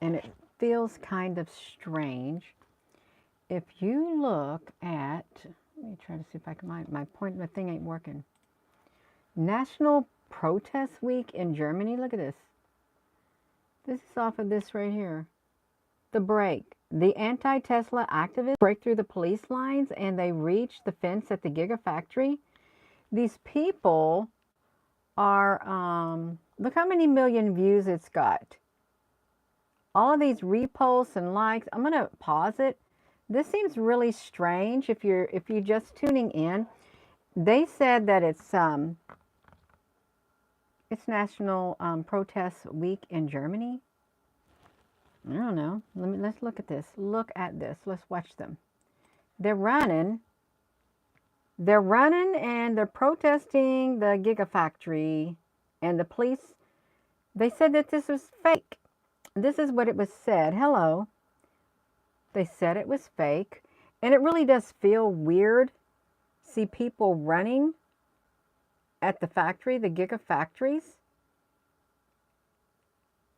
And it feels kind of strange. If you look at, let me try to see if I can, my thing ain't working. National Protest Week in Germany. Look at this. This is off of this right here. The break. The anti-Tesla activists break through the police lines and they reach the fence at the Gigafactory. These people are, look how many million views it's got. All of these reposts and likes. I'm going to pause it. This seems really strange if you're just tuning in. They said that it's National Protest Week in Germany. I don't know. Let's look at this. Look at this. Let's watch them. They're running. They're running and they're protesting the Gigafactory, and the police. They said that this was fake. This is what it was said. Hello. They said it was fake, and it really does feel weird. See people running at the factory, the Gigafactories.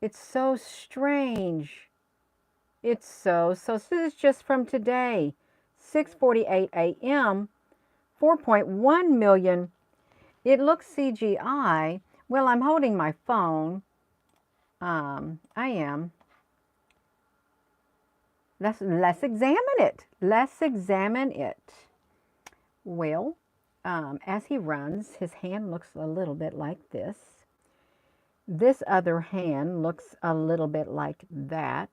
It's so strange. It's so. This is just from today, 6:48 a.m. 4.1 million. It looks CGI. Well, I'm holding my phone. I am. Let's examine it. Let's examine it. Well, as he runs, his hand looks a little bit like this. This other hand looks a little bit like that.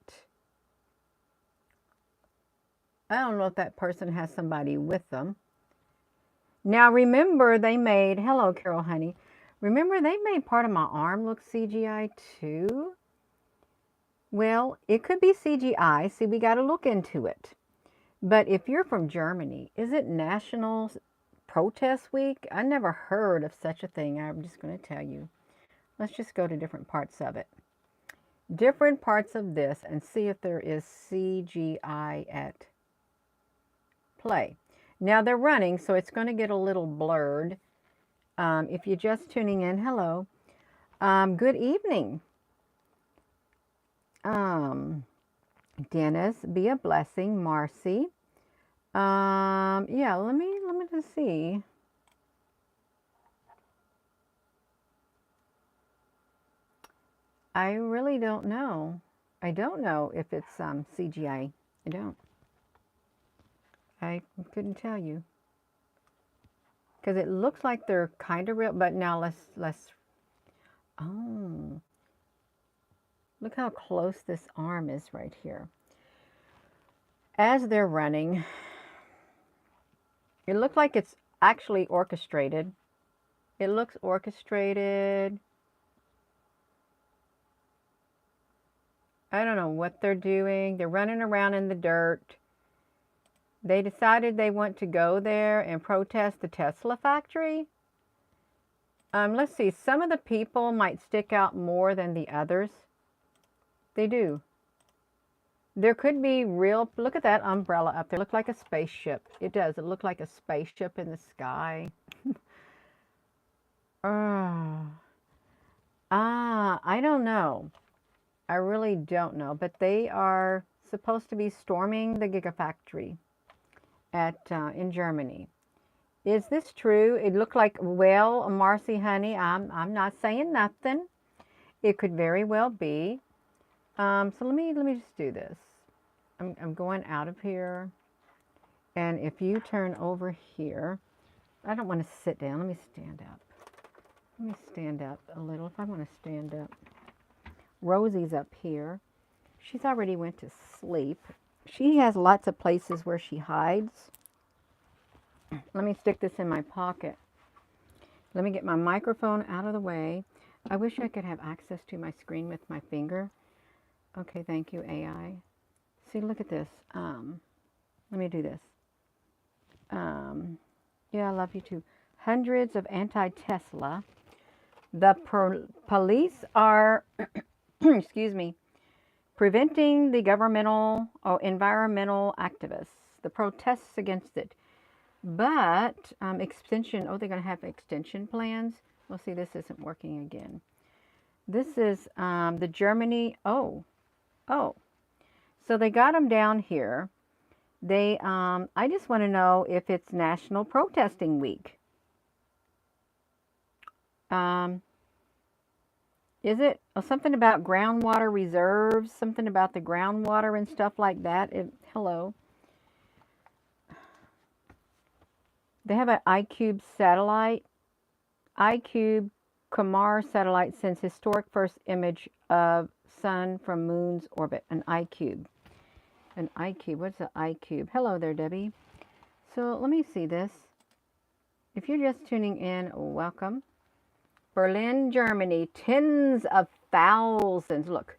I don't know if that person has somebody with them. Now remember they made, hello Carol honey, remember they made part of my arm look CGI too? Well, it could be CGI. See, we got to look into it. But if you're from Germany, is it National Protest Week? I never heard of such a thing. I'm just going to tell you. Let's just go to different parts of it. Different parts of this and see if there is CGI at play. Now they're running, so it's going to get a little blurred. If you're just tuning in, hello. Good evening. Dennis, be a blessing. Marcy. Yeah, let me just see. I really don't know. I don't know if it's CGI. I don't. I couldn't tell you. Because it looks like they're kind of real, but now let's oh. Look how close this arm is right here. As they're running, it looks like it's actually orchestrated. It looks orchestrated. I don't know what they're doing. They're running around in the dirt. They decided they want to go there and protest the Tesla factory. Let's see. Some of the people might stick out more than the others. They do. There could be real, look at that umbrella up there. It looks like a spaceship. It does. It looks like a spaceship in the sky. I don't know. I really don't know. But they are supposed to be storming the Gigafactory in Germany. Is this true? It looked like, well, Marcy, honey, I'm not saying nothing. It could very well be. So let me just do this. I'm going out of here. And if you turn over here, I don't want to sit down. Let me stand up. Let me stand up a little if I want to stand up. Rosie's up here. She's already went to sleep. She has lots of places where she hides. Let me stick this in my pocket. Let me get my microphone out of the way. I wish I could have access to my screen with my finger. Okay, thank you, AI. See, look at this. Let me do this. Yeah, I love you too. Hundreds of anti-Tesla. The police are, excuse me, preventing the governmental or environmental activists, the protests against it. But extension, oh, they're going to have extension plans. Well, see, this isn't working again. This is the Germany, oh, Oh, so they got them down here. I just want to know if it's National Protesting Week. Um, is it something about groundwater reserves? Something about the groundwater and stuff like that? Hello. They have an iCube satellite. iCube Kamar satellite sends historic first image of sun from moon's orbit. An iCube. An iCube. What's an iCube? Hello there, Debbie. So let me see this. If you're just tuning in, welcome. Berlin, Germany. Tens of thousands. Look.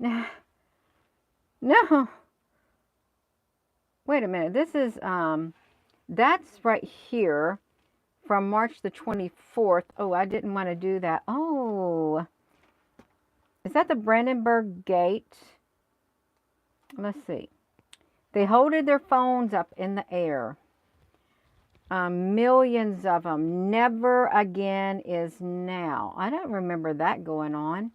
No. Wait a minute. This is, that's right here from March the 24th. Oh, I didn't want to do that. Oh. Is that the Brandenburg Gate? Let's see. They holded their phones up in the air. Millions of them. Never again is now. I don't remember that going on.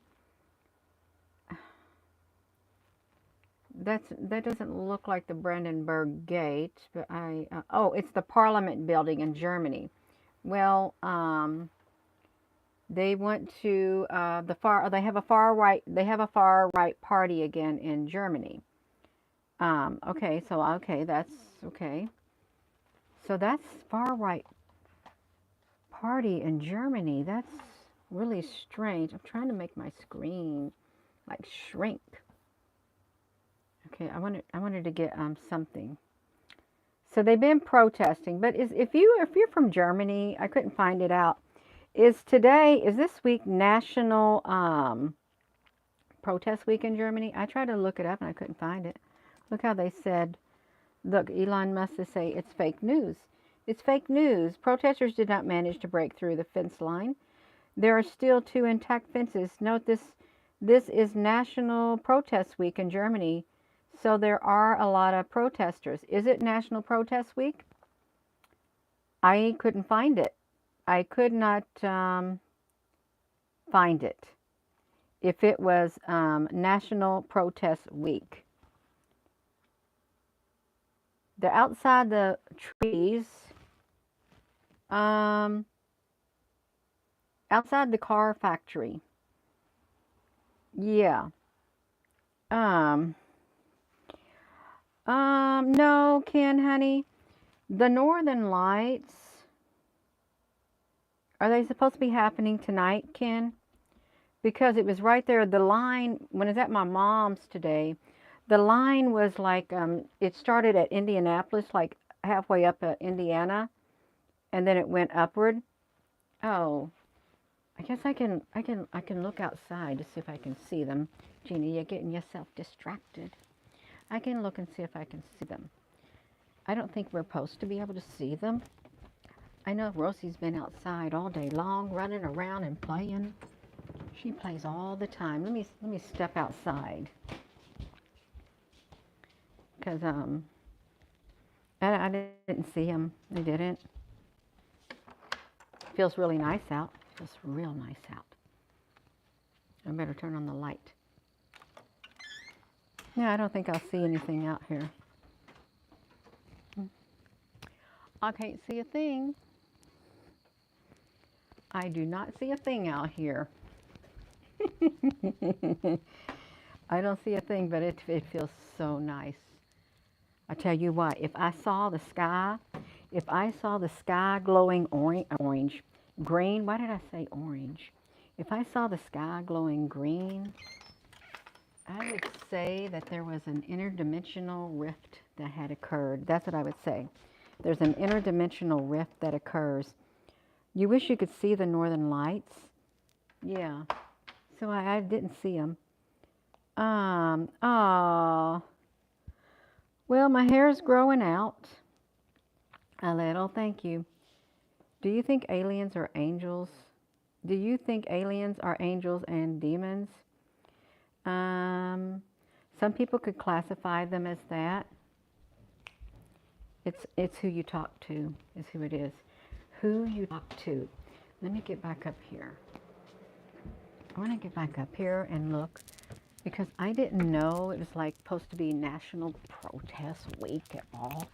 That doesn't look like the Brandenburg Gate, but oh, it's the Parliament building in Germany. Well, they went to they have a far right party again in Germany. Okay, that's okay. So that's far right party in Germany. That's really strange. I'm trying to make my screen like shrink. Okay, I wanted to get something. So they've been protesting, but if you're from Germany, I couldn't find it out. Is this week National Protest Week in Germany? I tried to look it up and I couldn't find it. Look how they said, look, Elon Musk to say it's fake news. It's fake news. Protesters did not manage to break through the fence line. There are still 2 intact fences. Note this is National Protest Week in Germany. So there are a lot of protesters. Is it National Protest Week? I couldn't find it. I could not find it. If it was National Protest Week. They're outside the trees. Outside the car factory. Yeah. No, Ken, honey. The Northern Lights, are they supposed to be happening tonight, Ken? Because it was right there, the line, when I was at my mom's today, the line was like, it started at Indianapolis, like halfway up at Indiana, and then it went upward. Oh, I guess I can look outside to see if I can see them. Jeannie, you're getting yourself distracted. I can look and see if I can see them. I don't think we're supposed to be able to see them. I know Rosie's been outside all day long, running around and playing. She plays all the time. Let me step outside. Because I didn't see them. I didn't. Feels really nice out. Feels real nice out. I better turn on the light. Yeah, I don't think I'll see anything out here. I can't see a thing. I do not see a thing out here. I don't see a thing, but it feels so nice. I tell you what, if I saw the sky glowing orange, green, why did I say orange? If I saw the sky glowing green, I would say that there was an interdimensional rift that had occurred. That's what I would say. There's an interdimensional rift that occurs. You wish you could see the Northern Lights? Yeah. So I didn't see them. Oh. Well, my hair's growing out a little. Thank you. Do you think aliens are angels? Do you think aliens are angels and demons? Some people could classify them as that. It's who you talk to is who it is. Who you talk to. Let me get back up here. I want to get back up here and look. because I didn't know it was like supposed to be National Protest Week at all.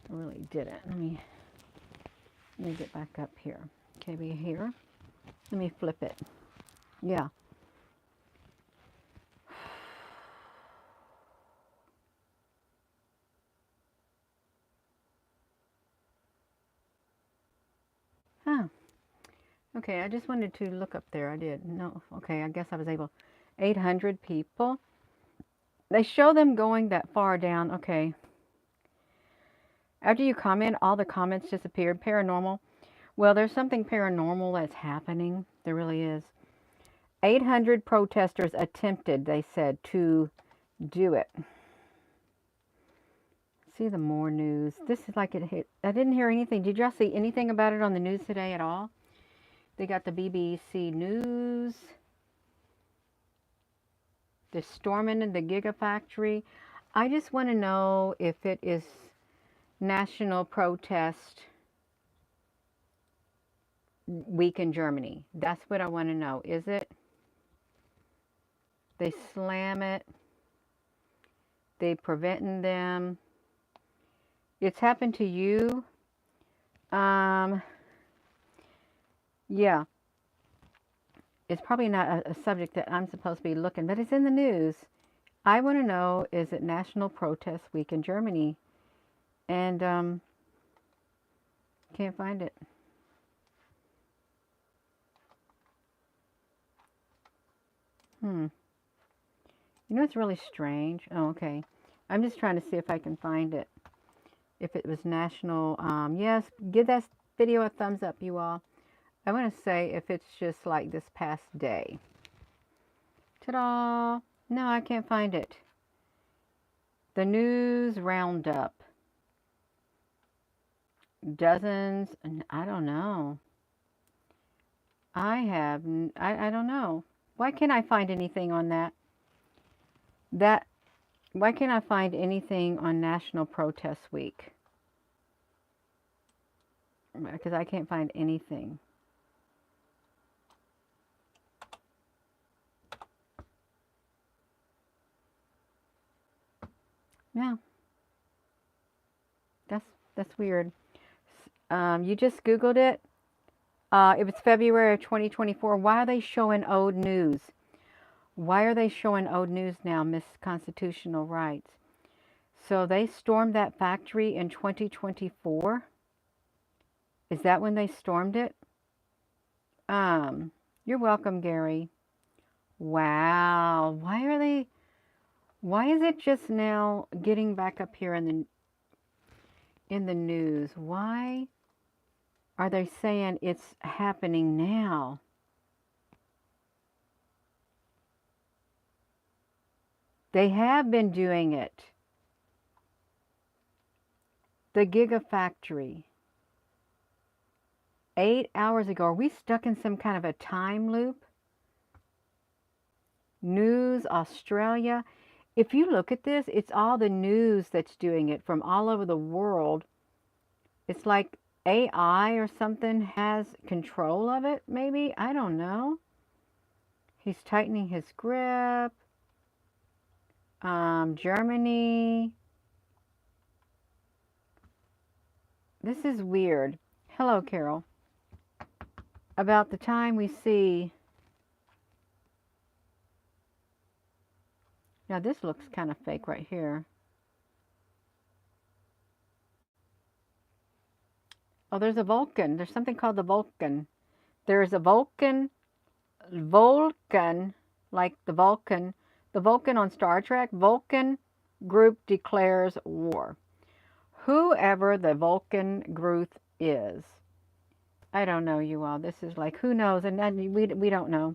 I really didn't. Let me get back up here. Okay, we here. Let me flip it. Yeah. Huh. Okay, I just wanted to look up there. I did. No. Okay, I guess I was able. 800 people. They show them going that far down. Okay. After you comment, all the comments disappeared. Paranormal. Well, there's something paranormal that's happening. There really is. 800 protesters attempted, they said, to do it. See the more news. This is like it hit. I didn't hear anything. Did y'all see anything about it on the news today at all? They got the BBC News. The storming in the Gigafactory. I just want to know if it is National Protest Week in Germany. That's what I want to know. Is it? They slam it. They preventing them. It's happened to you. Yeah. It's probably not a subject that I'm supposed to be looking, but it's in the news. I want to know, is it National Protest Week in Germany? And can't find it. You know, it's really strange. Oh, okay. I'm just trying to see if I can find it. If it was national. Yes, give that video a thumbs up, you all. I want to say if it's just like this past day. Ta-da! No, I can't find it. The news roundup. Dozens, I don't know. I don't know. Why can't I find anything on that? Why can't I find anything on National Protest Week? Because I can't find anything. Yeah. That's weird. You just Googled it. It was February of 2024. Why are they showing old news? Why are they showing old news now, Miss Constitutional Rights? So they stormed that factory in 2024? Is that when they stormed it? You're welcome, Gary. Wow. Why is it just now getting back up here in the news? Why are they saying it's happening now? They have been doing it. The Gigafactory. 8 hours ago. Are we stuck in some kind of a time loop? News, Australia. If you look at this, it's all the news that's doing it from all over the world. It's like AI or something has control of it, maybe? I don't know. He's tightening his grip. Germany. This is weird. Hello, Carol. About the time we see... Now this looks kind of fake right here. Oh, there's a Vulcan. There's something called the Vulcan. There's a Vulcan, like the Vulcan on Star Trek. Vulcan group declares war. Whoever the Vulcan group is. I don't know, you all. This is like, who knows? And we don't know.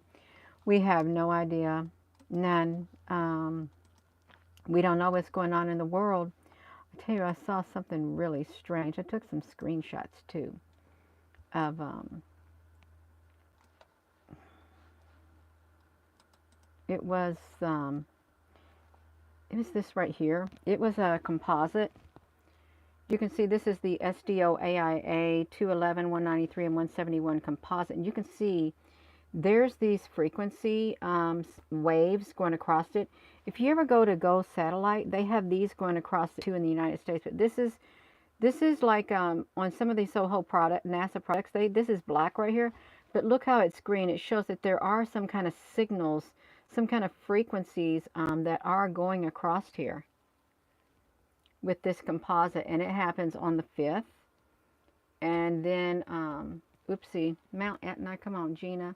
We have no idea. None. We don't know what's going on in the world. I tell you, I saw something really strange. I took some screenshots too of it was this right here. It was a composite. You can see this is the SDO AIA 211, 193, and 171 composite, and you can see there's these frequency waves going across it. If you ever go to Go Satellite, they have these going across it too in the United States. But this is like on some of these SOHO product NASA products. This is black right here, but look how it's green. It shows that there are some kind of signals, some kind of frequencies that are going across here with this composite, and it happens on the 5th. And then, oopsie, Mount Etna. Come on, Gina.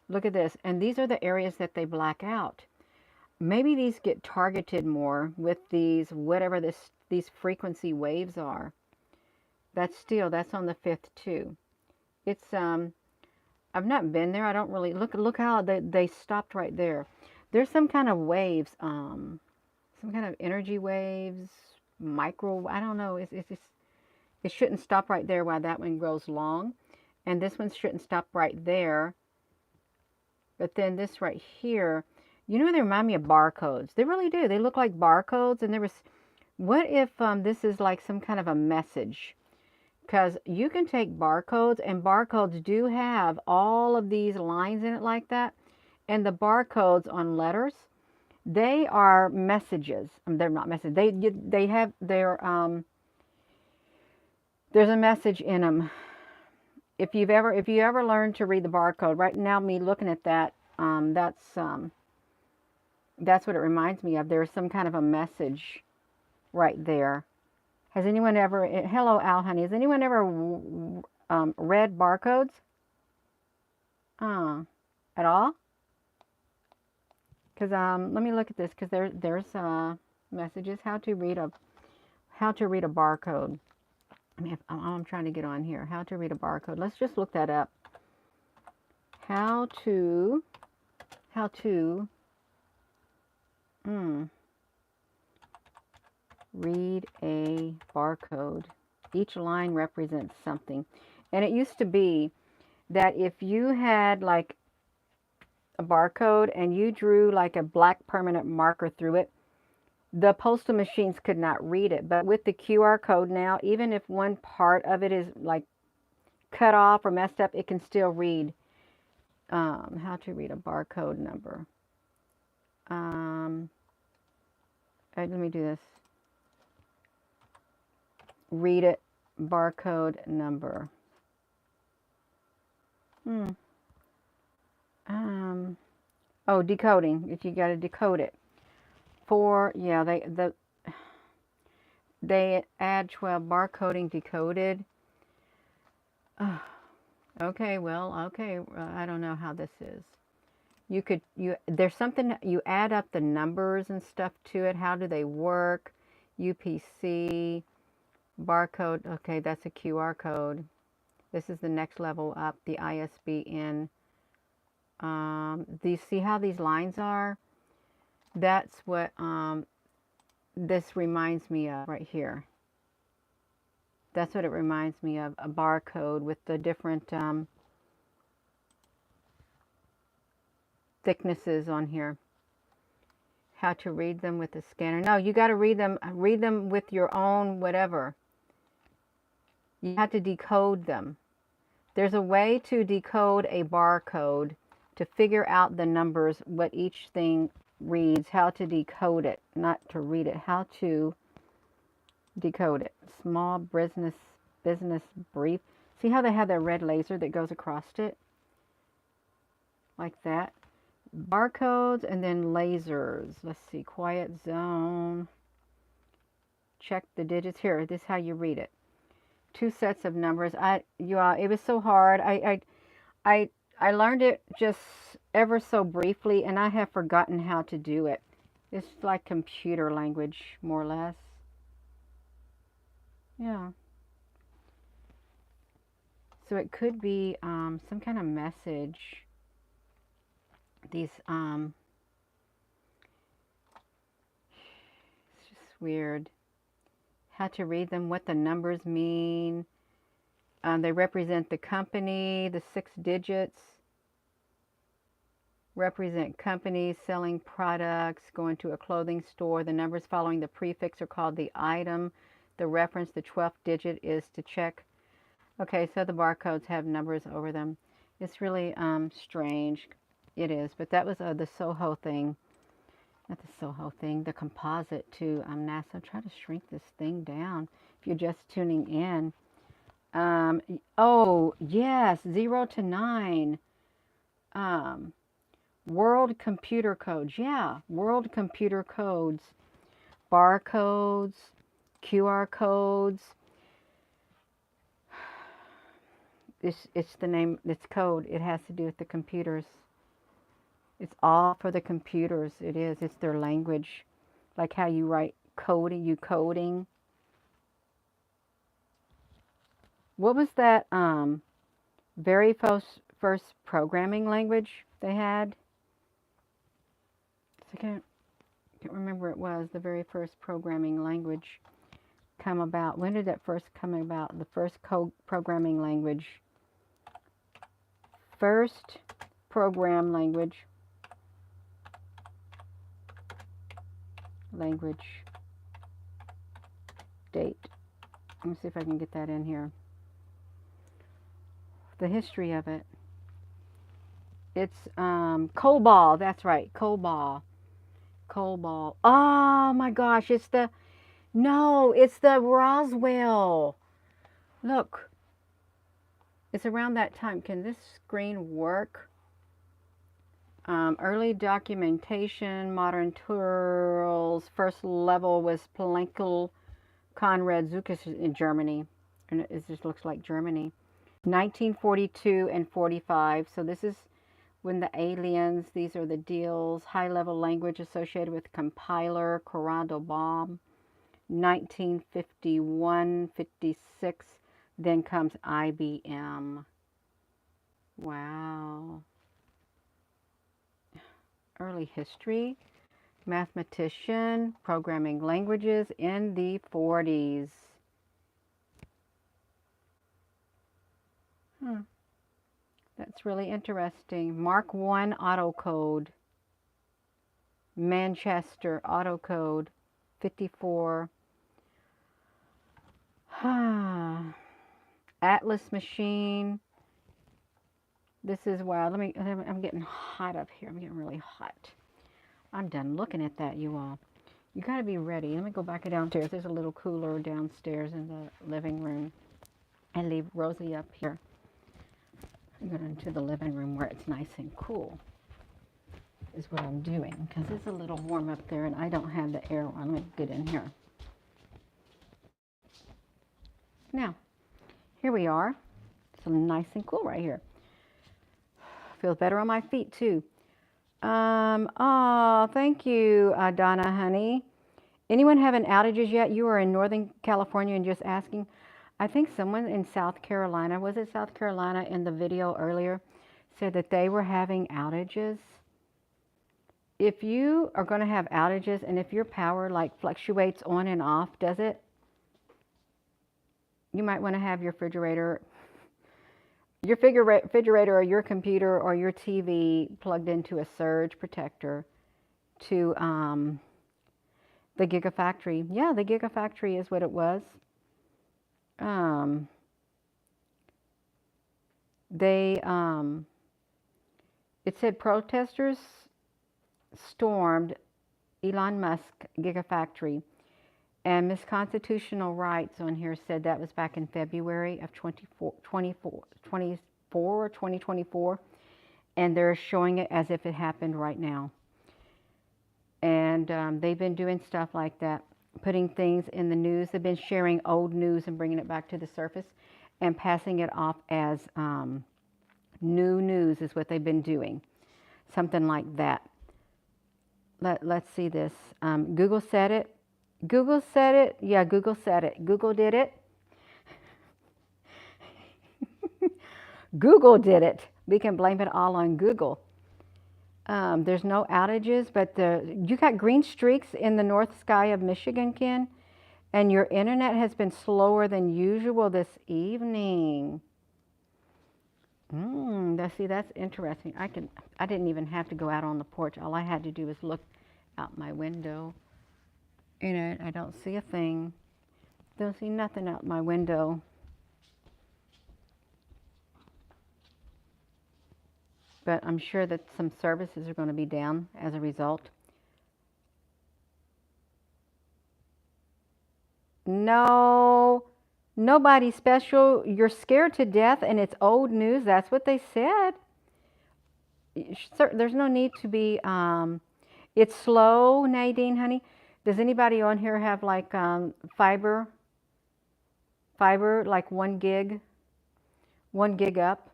Look at this. And these are the areas that they black out. Maybe these get targeted more with these, whatever these frequency waves are. That's on the 5th too. It's, I've not been there. I don't really, look how they stopped right there. There's some kind of waves, some kind of energy waves, micro, I don't know. It shouldn't stop right there while that one grows long. And this one shouldn't stop right there. But then this right here, you know, they remind me of barcodes. They really do. They look like barcodes. And what if this is like some kind of a message? Because you can take barcodes, and barcodes do have all of these lines in it like that. And the barcodes on letters, they are messages. They're not messages. They have their, there's a message in them. If you ever learned to read the barcode, right now me looking at that, that's what it reminds me of. There's some kind of a message right there. Has anyone ever, hello Al Honey, has anyone ever read barcodes? At all? Because let me look at this, because there's messages, how to read a barcode. I mean, I'm trying to get on here. How to read a barcode. Let's just look that up. How to read a barcode. Each line represents something. And it used to be that if you had like a barcode and you drew like a black permanent marker through it, the postal machines could not read it. But with the QR code now, even if one part of it is like cut off or messed up, it can still read. How to read a barcode number. Let me do this. Read it, barcode number. Oh, decoding. If you got to decode it. Yeah, they add 12 barcoding decoded. Okay, I don't know how this is. There's something, you add up the numbers and stuff to it. How do they work? UPC, barcode. Okay, that's a QR code. This is the next level up, the ISBN. Do you see how these lines are? That's what this reminds me of right here. That's what it reminds me of, a barcode with the different thicknesses on here. How to read them with the scanner. No, you got to read them with your own whatever. You have to decode them. There's a way to decode a barcode to figure out the numbers, what each thing reads, how to decode it, not to read it, how to decode it. Small business brief. See how they have that red laser that goes across it? Like that. Barcodes and then lasers. Let's see, quiet zone. Check the digits. Here, this is how you read it. 2 sets of numbers. It was so hard. I learned it just ever so briefly, and I have forgotten how to do it. It's like computer language, more or less. Yeah. So it could be some kind of message. These, it's just weird. How to read them, what the numbers mean. They represent the company, the 6 digits. Represent companies selling products, going to a clothing store. The numbers following the prefix are called the item. The reference, the 12th digit, is to check. Okay, so the barcodes have numbers over them. It's really strange. It is, but that was the Soho thing. Not the Soho thing, the composite to NASA. Try to shrink this thing down if you're just tuning in. Oh, yes, 0 to 9. Um, World computer codes. Yeah, world computer codes. Barcodes, QR codes. It's the name, it's code. It has to do with the computers. It's all for the computers. It is. It's their language. Like how you write coding, you coding. What was that very first programming language they had? I can't remember it was the very first programming language come about. When did that first come about? The first programming language. First program language. Date. Let me see if I can get that in here. The history of it. It's COBOL. That's right, COBOL. COBOL. Oh my gosh! It's the Roswell. Look, it's around that time. Can this screen work? Early documentation, modern tools. First level was Plankel Konrad Zukis in Germany. And it just looks like Germany. 1942 and 45. So this is when the aliens, these are the deals. High-level language associated with compiler, Corrado Bomb. 1951, 56. Then comes IBM. Wow. Early history. Mathematician, programming languages in the 40s. That's really interesting. Mark 1 autocode. Manchester autocode 54. Atlas machine. This is wild. I'm getting hot up here. I'm getting really hot. I'm done looking at that, you all. You got to be ready. Let me go back downstairs. There's a little cooler downstairs in the living room. And leave Rosie up here. I'm going into the living room where it's nice and cool. Is what I'm doing. Because it's a little warm up there and I don't have the air on. Let me get in here. Now, here we are. It's nice and cool right here. Feels better on my feet too. Oh, thank you, Donna, honey. Anyone having outages yet? You are in Northern California and just asking. I think someone in South Carolina, was it South Carolina in the video earlier, said that they were having outages. If you are going to have outages and if your power like fluctuates on and off, does it? You might want to have your refrigerator or your computer or your TV plugged into a surge protector to the Gigafactory. Yeah, the Gigafactory is what it was. It said protesters stormed Elon Musk Gigafactory. And Miss Constitutional Rights on here said that was back in February of 2024. And they're showing it as if it happened right now. And they've been doing stuff like that, putting things in the news. They've been sharing old news and bringing it back to the surface and passing it off as new news is what they've been doing. Something like that. Let's see this. Google said it. Google said it. Yeah, Google said it. Google did it. Google did it. We can blame it all on Google. There's no outages, but you got green streaks in the north sky of Michigan, Ken, and your internet has been slower than usual this evening. That's interesting. I didn't even have to go out on the porch. All I had to do was look out my window. I don't see a thing. Don't see nothing out my window. but I'm sure that some services are going to be down as a result. No, nobody special. You're scared to death, and it's old news. That's what they said. There's no need to be. It's slow, Nadine, honey. Does anybody on here have like fiber? Fiber, like 1 gig up,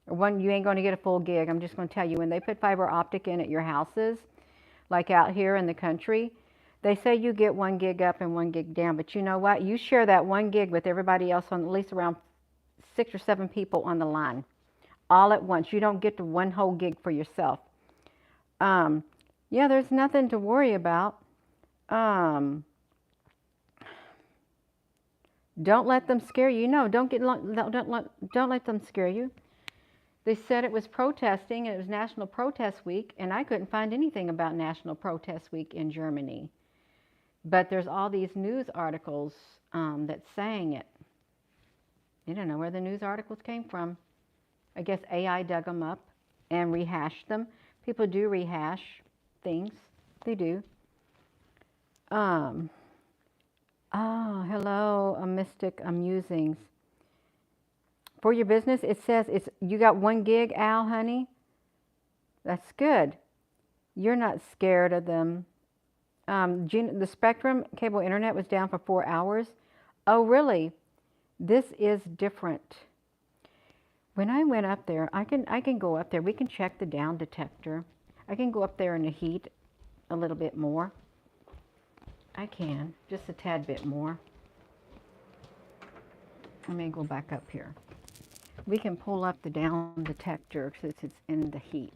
or one. You ain't going to get a full gig. I'm just going to tell you, when they put fiber optic in at your houses, like out here in the country, they say you get 1 gig up and 1 gig down. But you know what? You share that 1 gig with everybody else, on at least around 6 or 7 people on the line, all at once. You don't get the one whole gig for yourself. Yeah, there's nothing to worry about. Don't let them scare you. No, don't let them scare you. They said it was protesting, and it was National Protest Week, and I couldn't find anything about National Protest Week in Germany. But there's all these news articles that's saying it. You don't know where the news articles came from. I guess AI dug them up and rehashed them. People do rehash things. They do. Oh, hello, a mystic musings. For your business, it says you got 1 gig, Al, honey. That's good. You're not scared of them. The Spectrum cable internet was down for 4 hours. Oh, really? This is different. When I went up there, I can go up there. We can check the down detector. I can go up there in the heat a little bit more. I can, just a tad bit more. Let me go back up here. We can pull up the down detector since it's in the heat.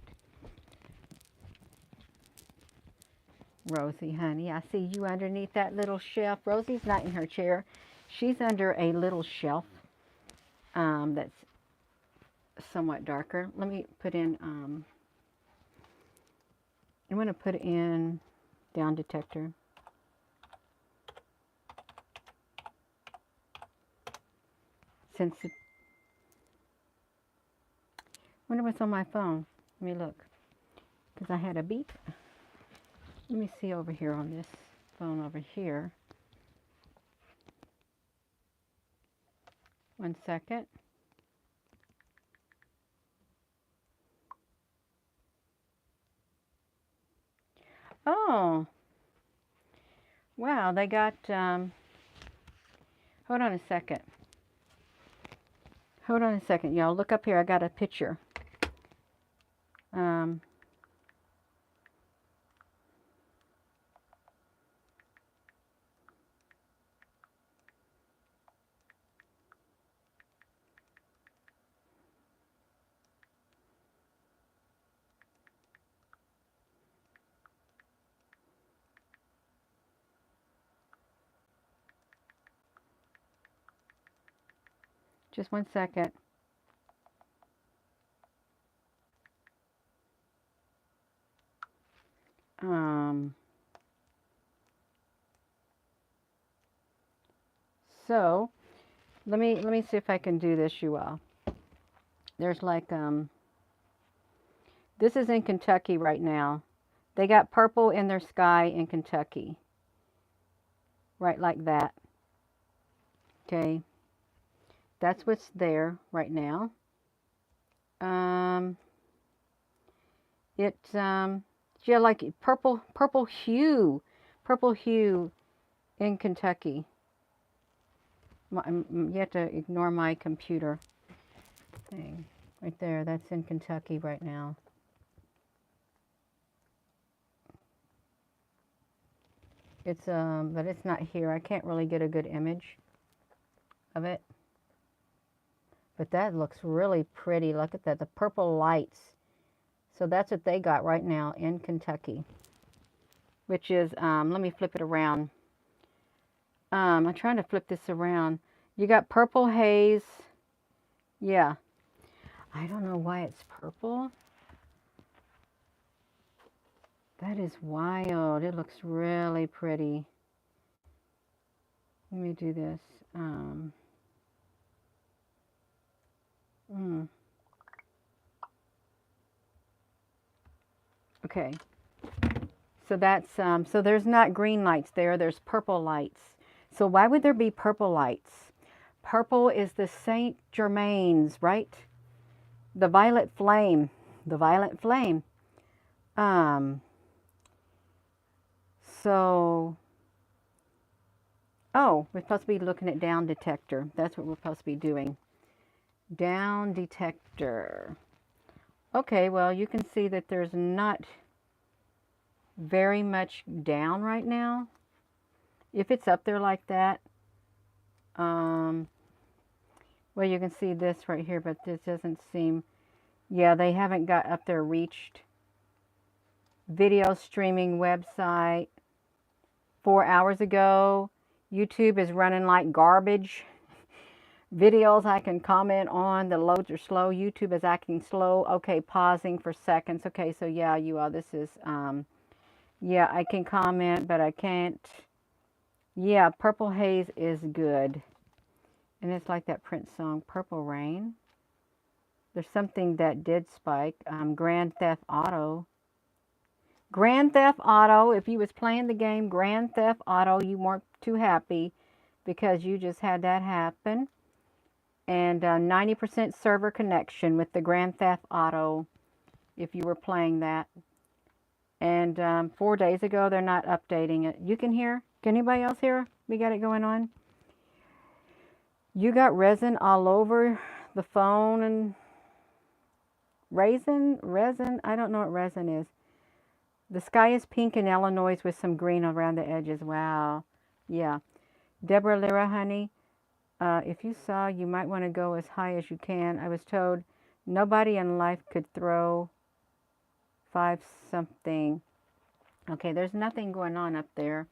Rosie, honey, I see you underneath that little shelf. Rosie's not in her chair. She's under a little shelf that's somewhat darker. Let me put in, I'm going to put in down detector. Since it, I wonder what's on my phone. Let me look, because I had a beep. Let me see over here on this phone over here. 1 second. Oh, wow, they got, hold on a second. Hold on a second, y'all. Look up here. I got a picture. Just 1 second. So let me see if I can do this, you all. There's like this is in Kentucky right now. They got purple in their sky in Kentucky. Right like that. Okay. That's what's there right now. Yeah, like purple hue in Kentucky. You have to ignore my computer thing right there. That's in Kentucky right now. It's but it's not here. I can't really get a good image of it. But that looks really pretty. Look at that, the purple lights. So that's what they got right now in Kentucky, which is, let me flip it around. I'm trying to flip this around. You got purple haze. Yeah. I don't know why it's purple. That is wild. It looks really pretty. Let me do this. Okay. So that's, so there's not green lights there, there's purple lights. So why would there be purple lights? Purple is the Saint Germain's, right? The violet flame. The violet flame. Um, so, oh, we're supposed to be looking at down detector. That's what we're supposed to be doing. Down detector. Okay, well, you can see that there's not very much down right now. If it's up there like that, well, you can see this right here, but this doesn't seem, yeah, they haven't got up there reached. Video streaming website 4 hours ago. YouTube is running like garbage. Videos I can comment on, the loads are slow. YouTube is acting slow. Okay, pausing for seconds. Okay, so yeah, you all, this is, yeah, I can comment, but I can't. Yeah, Purple Haze is good. And it's like that Prince song, Purple Rain. There's something that did spike. Grand Theft Auto. Grand Theft Auto, if you was playing the game Grand Theft Auto, you weren't too happy because you just had that happen. And 90% server connection with the Grand Theft Auto if you were playing that. And 4 days ago, they're not updating it. You can hear? Can anybody else hear? We got it going on. You got resin all over the phone and resin, I don't know what resin is. The sky is pink in Illinois with some green around the edges. Wow. Yeah. Deborah Lyra, honey, if you saw, you might want to go as high as you can. I was told nobody in life could throw 5 something. Okay, there's nothing going on up there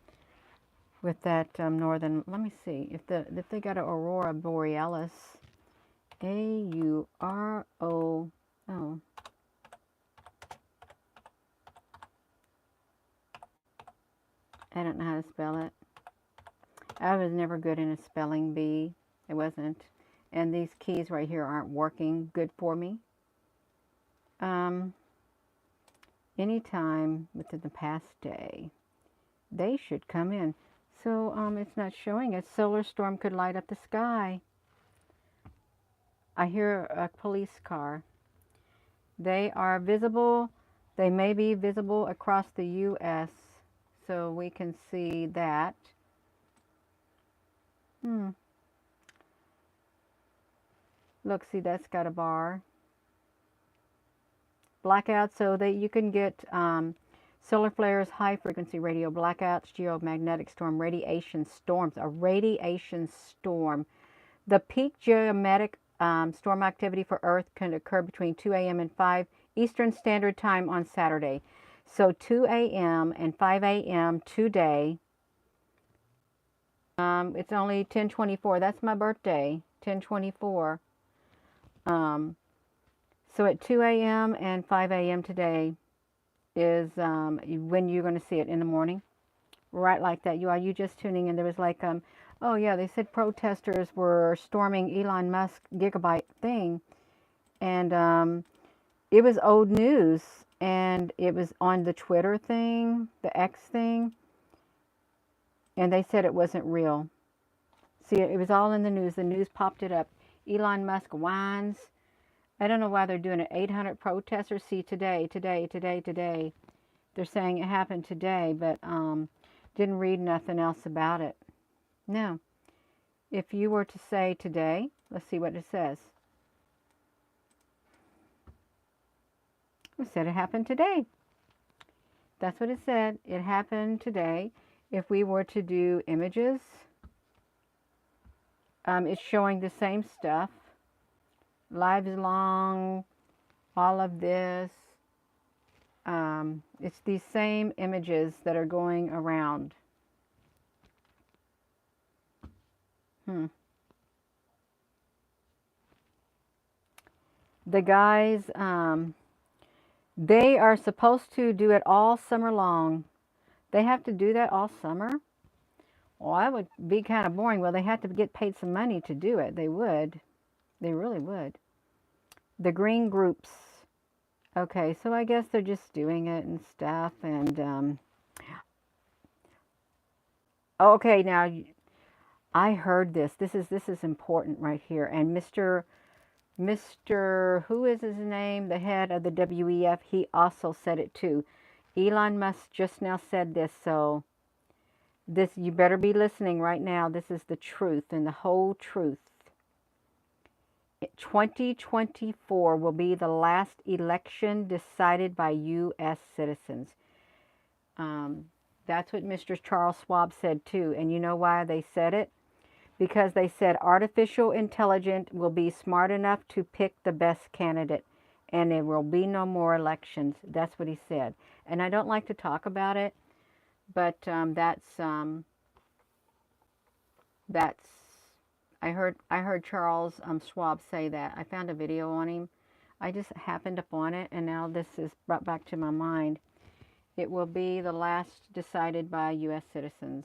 with that northern. Let me see if they got an aurora borealis. A-U-R-O. Oh. I don't know how to spell it. I was never good in a spelling bee. It wasn't. And these keys right here aren't working good for me. Anytime within the past day, they should come in. So it's not showing us. Solar storm could light up the sky. I hear a police car. They are visible. They may be visible across the U.S. So we can see that. Look, see, that's got a bar. Blackout, so that you can get solar flares, high frequency radio blackouts, geomagnetic storm, radiation storms, a radiation storm. The peak geomagnetic storm activity for Earth can occur between 2 a.m. and 5 Eastern Standard Time on Saturday. So 2 a.m. and 5 a.m. today. It's only 10:24. That's my birthday, 10:24. So at 2 a.m. and 5 a.m. today is when you're going to see it in the morning. Right like that. You just tuning in. There was like, oh yeah, they said protesters were storming Elon Musk gigabyte thing. And it was old news. And it was on the Twitter thing, the X thing. And they said it wasn't real. See, it was all in the news. The news popped it up. Elon Musk whines. I don't know why they're doing it. 800 protesters. See, today. They're saying it happened today, but didn't read nothing else about it. No. If you were to say today, let's see what it says. It said it happened today. That's what it said. It happened today. If we were to do images, it's showing the same stuff. Lives long, all of this. It's these same images that are going around. The guys, they are supposed to do it all summer long. They have to do that all summer? Well, that would be kind of boring. Well, they have to get paid some money to do it. They would. They really would. The green groups. Okay, so I guess they're just doing it and stuff. And okay, now I heard this. This is important right here. And Mr. Who is his name? The head of the WEF. He also said it too. Elon Musk just now said this. So this, you better be listening right now. This is the truth and the whole truth. 2024 will be the last election decided by U.S. citizens. That's what Mr. Charles Schwab said too. And you know why they said it? Because they said artificial intelligence will be smart enough to pick the best candidate and there will be no more elections. That's what he said. And I don't like to talk about it, but that's I heard Charles Schwab say that. I found a video on him. I just happened upon it, and now this is brought back to my mind. It will be the last decided by U.S. citizens.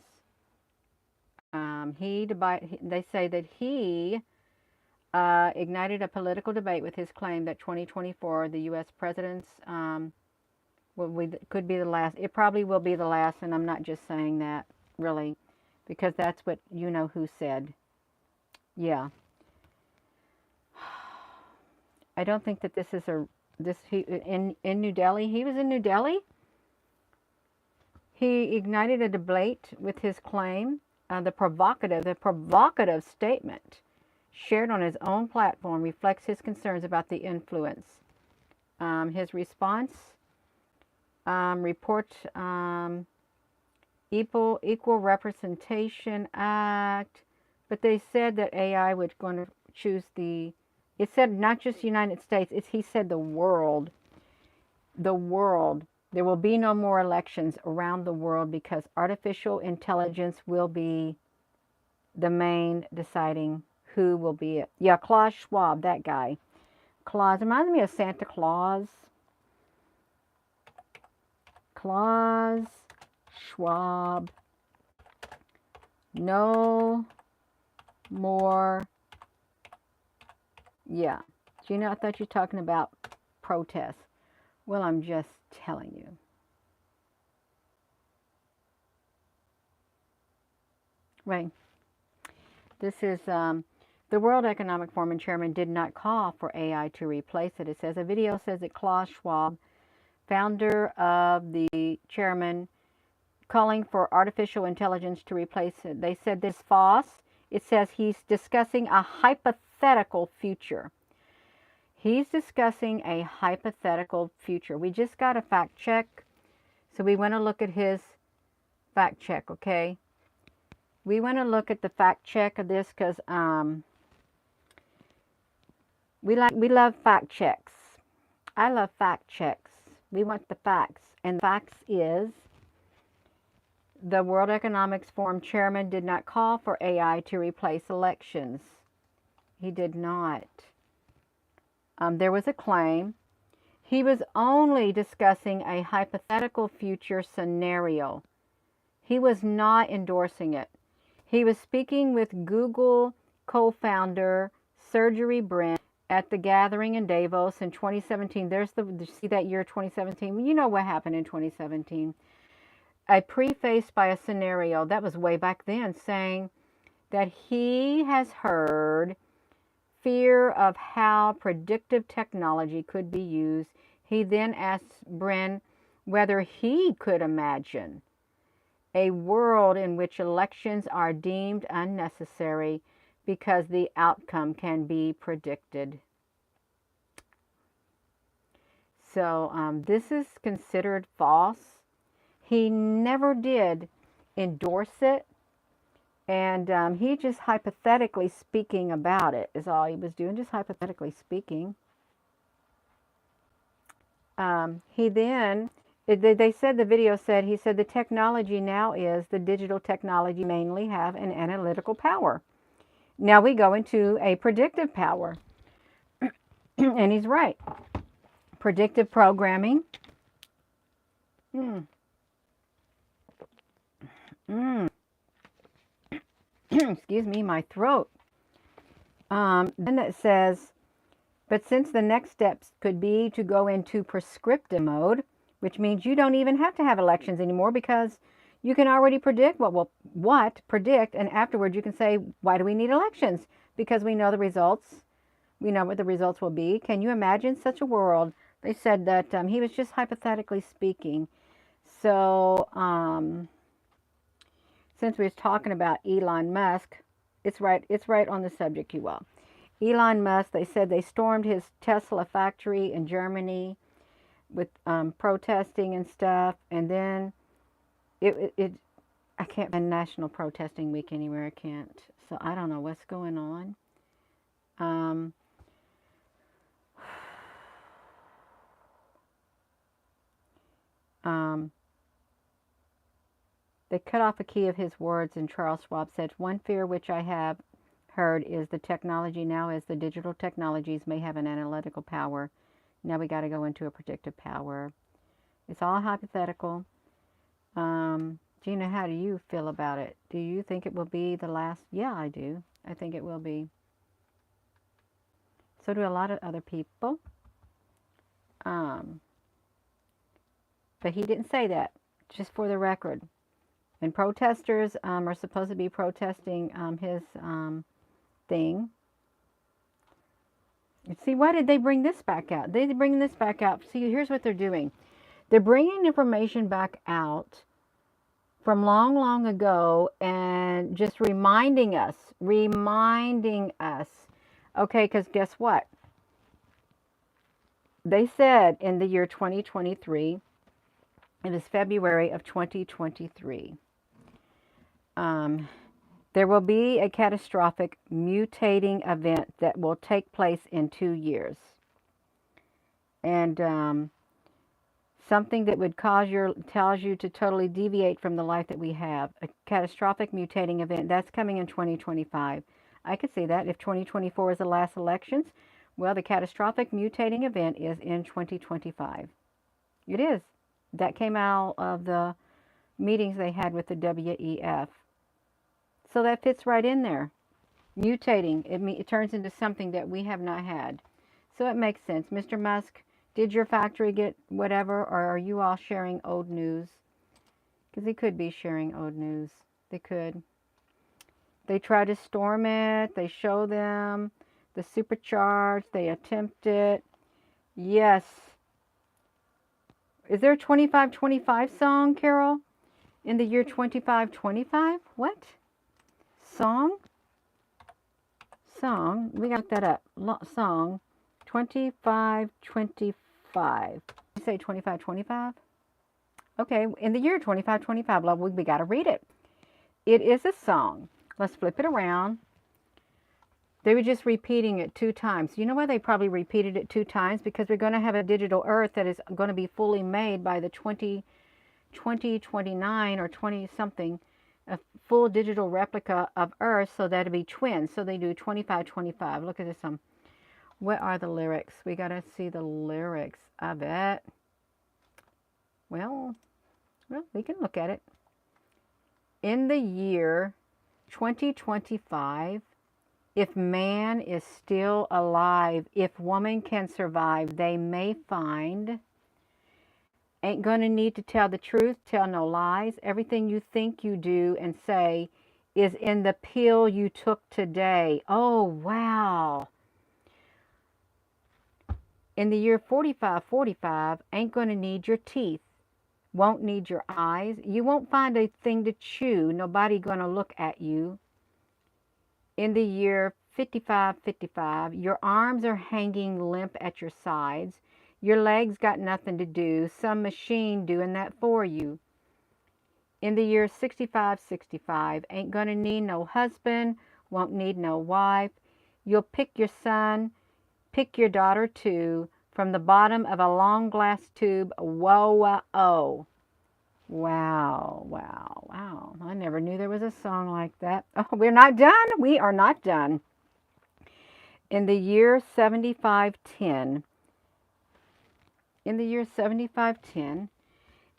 They say that he ignited a political debate with his claim that 2024, the U.S. president's, could be the last. It probably will be the last, and I'm not just saying that, really, because that's what you know who said. Yeah. I don't think that this is in New Delhi. He was in New Delhi. He ignited a debate with his claim. The provocative statement shared on his own platform reflects his concerns about the influence. His response report Equal Representation Act, but they said that AI was going to choose the. It said not just the United States. He said the world. The world. There will be no more elections around the world because artificial intelligence will be the main deciding who will be it. Yeah, Klaus Schwab, that guy. Klaus reminds me of Santa Claus. Klaus Schwab. No more. Yeah. Gina, I thought you were talking about protests. Well, I'm just telling you. Right. This is the World Economic Forum chairman did not call for AI to replace it. It says a video says that Klaus Schwab, founder of the chairman, calling for artificial intelligence to replace it. They said this false. It says he's discussing a hypothetical future. He's discussing a hypothetical future. We just got a fact check, so we want to look at his fact check, okay? We want to look at the fact check of this because we love fact checks. I love fact checks. We want the facts, and the facts is the World Economics Forum chairman did not call for AI to replace elections. He did not. There was a claim. He was only discussing a hypothetical future scenario. He was not endorsing it. He was speaking with Google co-founder Sergey Brin at the gathering in Davos in 2017. See that year 2017? Well, you know what happened in 2017. A preface by a scenario, that was way back then, saying that he has heard fear of how predictive technology could be used. He then asked Brin whether he could imagine a world in which elections are deemed unnecessary because the outcome can be predicted. So this is considered false. He never did endorse it, and he just hypothetically speaking about it is all he was doing, just hypothetically speaking. He then, they said, the video said, he said the technology now is, the digital technology mainly have an analytical power. Now we go into a predictive power. And he's right. Predictive programming. Excuse me, my throat. Then it says But since the next steps could be to go into prescriptive mode, which means you don't even have to have elections anymore because you can already predict predict, and afterwards you can say, why do we need elections? Because we know the results. We know what the results will be. Can you imagine such a world? They said that he was just hypothetically speaking. So, since we was talking about Elon Musk, it's right on the subject, you will. Elon Musk, they said they stormed his Tesla factory in Germany with protesting and stuff, and then I can't find National Protesting Week anywhere. I can't, so I don't know what's going on. They cut off a key of his words, and Charles Schwab said, one fear which I have heard is the technology now as the digital technologies may have an analytical power. Now we got to go into a predictive power. It's all hypothetical. Gina, how do you feel about it? Do you think it will be the last? Yeah, I do. I think it will be. So do a lot of other people. But he didn't say that, just for the record. And protesters are supposed to be protesting his thing. See, why did they bring this back out? They bring this back out. See, here's what they're doing. They're bringing information back out from long, long ago and just reminding us. Okay, because guess what? They said in the year 2023, it is February of 2023, there will be a catastrophic mutating event that will take place in 2 years. And something that would tells you to totally deviate from the life that we have. A catastrophic mutating event. That's coming in 2025. I could see that. If 2024 is the last elections, well, the catastrophic mutating event is in 2025. It is. That came out of the meetings they had with the WEF. So that fits right in there. Mutating, it turns into something that we have not had. So it makes sense. Mr. Musk, did your factory get whatever, or are you all sharing old news? Because they could be sharing old news. They could. They try to storm it. They show them the supercharged. They attempt it. Yes. Is there a 2525 song, Carol? In the year 2525? What? Song? We got that up. Song 2525. You say 2525? Okay, in the year 2525, love, we got to read it. It is a song. Let's flip it around. They were just repeating it 2 times. You know why they probably repeated it 2 times? Because we're going to have a digital Earth that is going to be fully made by the 2029 or 20 something, a full digital replica of Earth, so that'll be twins. So they do 2525. Look at this. What are the lyrics? We got to see the lyrics of it. Well, we can look at it. In the year 2025, if man is still alive, if woman can survive, they may find. Ain't going to need to tell the truth, tell no lies. Everything you think, you do, and say is in the pill you took today. Oh, wow. In the year 4545, ain't going to need your teeth, won't need your eyes. You won't find a thing to chew. Nobody going to look at you. In the year 5555, your arms are hanging limp at your sides. Your legs got nothing to do, some machine doing that for you. In the year 6565, ain't gonna need no husband, won't need no wife. You'll pick your son, pick your daughter too, from the bottom of a long glass tube. Whoa, oh. Wow, wow, wow. I never knew there was a song like that. Oh, we're not done. We are not done. In the year 7510,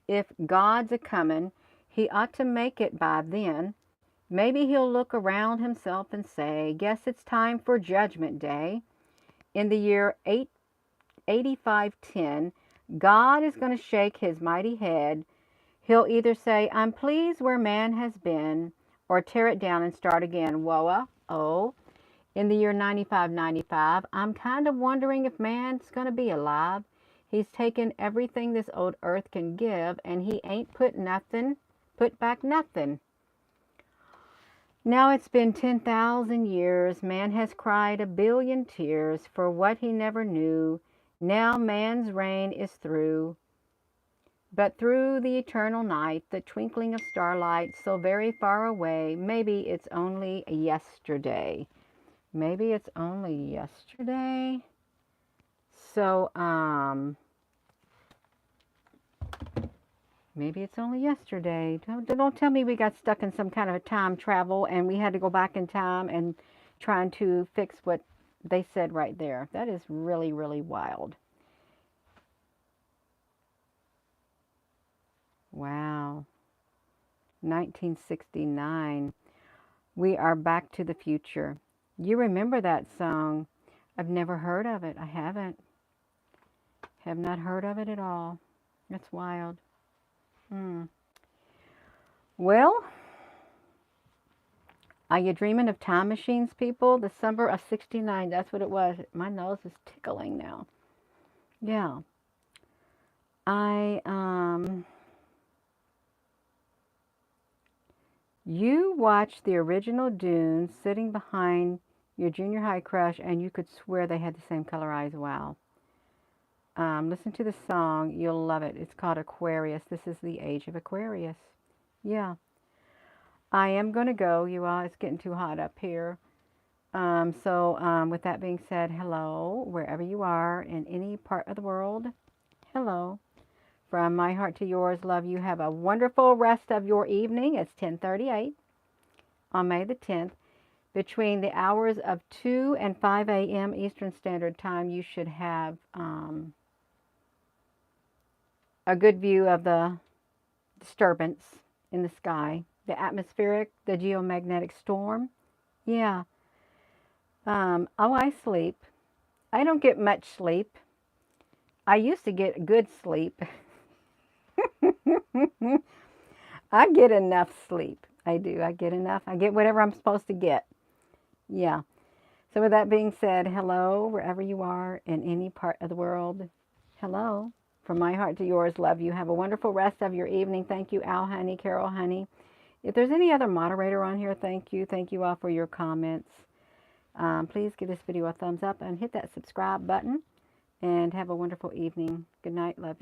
if God's a-comin', he ought to make it by then. Maybe he'll look around himself and say, guess it's time for Judgment Day. In the year 8510, God is going to shake his mighty head. He'll either say, I'm pleased where man has been, or tear it down and start again. Whoa, oh. In the year 9595, I'm kind of wondering if man's going to be alive. He's taken everything this old earth can give, and he ain't put back nothing. Now it's been 10,000 years. Man has cried a billion tears for what he never knew. Now man's reign is through. But through the eternal night, the twinkling of starlight so very far away, maybe it's only yesterday. Maybe it's only yesterday. So, maybe it's only yesterday. Don't tell me we got stuck in some kind of a time travel and we had to go back in time and trying to fix what they said right there. That is really, really wild. Wow. 1969. We are back to the future. You remember that song? I've never heard of it. I haven't. Have not heard of it at all. That's wild. Well, are you dreaming of time machines, people? The summer of 69, that's what it was. My nose is tickling now. Yeah. You watched the original Dune sitting behind your junior high crush and you could swear they had the same color eyes. Wow. Listen to the song. You'll love it. It's called Aquarius. This is the age of Aquarius. Yeah. I am going to go, you all. It's getting too hot up here. With that being said, hello, wherever you are in any part of the world. Hello. From my heart to yours, love you. Have a wonderful rest of your evening. It's 10:38 on May the 10th. Between the hours of 2 and 5 a.m. Eastern Standard Time, you should have a good view of the disturbance in the sky, the atmospheric, the geomagnetic storm. Yeah. I sleep. I don't get much sleep. I used to get good sleep. I get enough sleep. I do. I get enough. I get whatever I'm supposed to get. Yeah. So with that being said, hello, wherever you are in any part of the world. Hello. From my heart to yours, love you. Have a wonderful rest of your evening. Thank you, Al Honey, Carol Honey. If there's any other moderator on here, thank you. Thank you all for your comments. Please give this video a thumbs up and hit that subscribe button. And have a wonderful evening. Good night. Love you.